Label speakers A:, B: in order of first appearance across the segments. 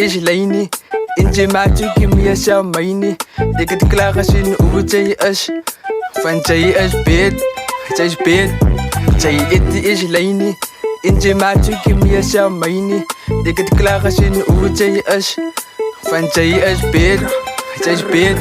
A: is laini. Inje maatu kimia sha maini. Dikke te klagen zien hoe het is. Van zij is beet, zij is beet. Zij it is laini. Inje maatu kimia sha maini. Dikke te klagen zien hoe het is. Van zij is beet, zij is beet.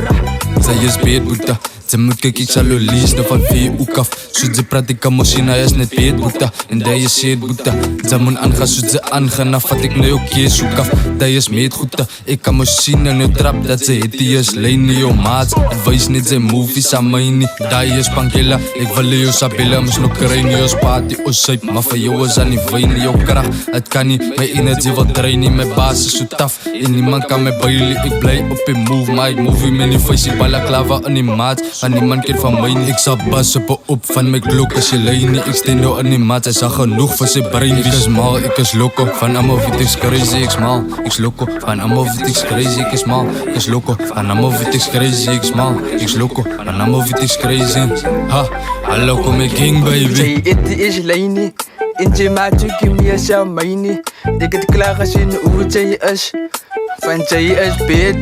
B: Zij is beet, boeta. Ze moet kijken, ik zal u lezen van VU af. Zoet ze praat, ik kan machine, hij is net beet, boeta. En die is shit, boeta. Ze moet aangaan, zoet ze aangaan. Dan vat ik nu ook keer zoek af. Die is meet, boeta. Ik kan machine en nu trap dat ze het. Die is lane, yo maat. Advice niet zijn movies aan mij niet. Die is pankela. Ik wil jou sabella. Mis nog krijgen, jou spaat, die ossuip. Maar van jou is aan die wijn, jouw kracht. Het kan niet, mijn energie wat drainen. Mijn baas is zo taf. En niemand kan mij bailen. Ik blij op je move, maar ik move in mijn face. Balaclava aan die maat. En niemand keer van mij niet. Ik zal bassen op van mijn klok als je lijn niet. Ik steen nou aan die maat, hij zag genoeg van zijn brein. Ik is mal, ik is loco. Van allemaal vind ik crazy, ik smal. Ik is loco, van allemaal vind ik crazy, ik is mal. Ik is loco, van allemaal vind ik crazy, ik smal. Ik is loco, van allemaal vind ik crazy. Ha, hallo kom ik king baby.
A: Zij it is laini. Inje maatu kimia sha maini. Dikke te klagen zien hoe het is. Van zij is beet,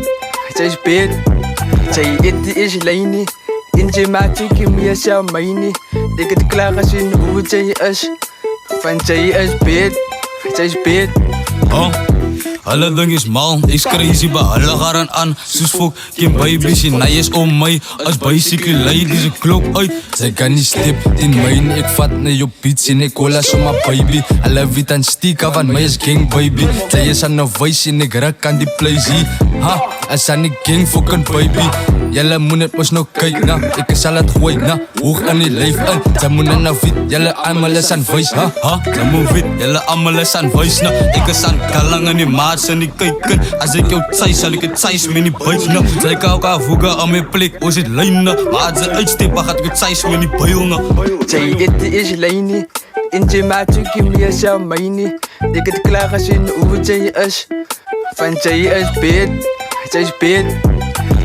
A: zij is beet. Zij it is laini. Inje maatu kimia sha maini. Dikke te klagen zien hoe het is. Van zij is beet, zij is beet.
B: Alle ding is mal, is crazy, maar alle gaan aan. Soos fok, geen baby, sy naai is om my. As bicycle lei, die se klop uit. Sy kan nie stip, in myn, ek vat na jou beats en ek cola so my baby. Alle wit en stieka van my is gang baby. Sy is aan nou wys en ek ruk aan die place. Ha, as aan die gang fucking baby. Julle moet net mos nou kyk na, ek sal het gooi na. Hoog aan die lyf in, sy moet net nou wit. Julle almal is aan wys, ha, sy moet wit. Julle almal is aan wys na. Ek is aan kalang in die maats en die kyken. As ek jou tsy, sal ek het tsys met die buik na. Sy kan ook afvoegen aan my plek, ons het lijn na. Maar as sy uitstep, dan gaat ek het tsys met die buil na.
A: Zij it is laini. Inje maatu kimia sha maini. Dikke te klagen zien hoe het is. Van zij is beet, zij is beet.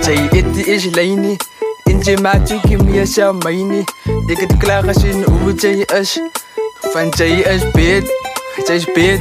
A: Zij it is laini. Inje maatu kimia sha maini. Dikke te klagen zien hoe het is. Van zij is beet, zij is beet.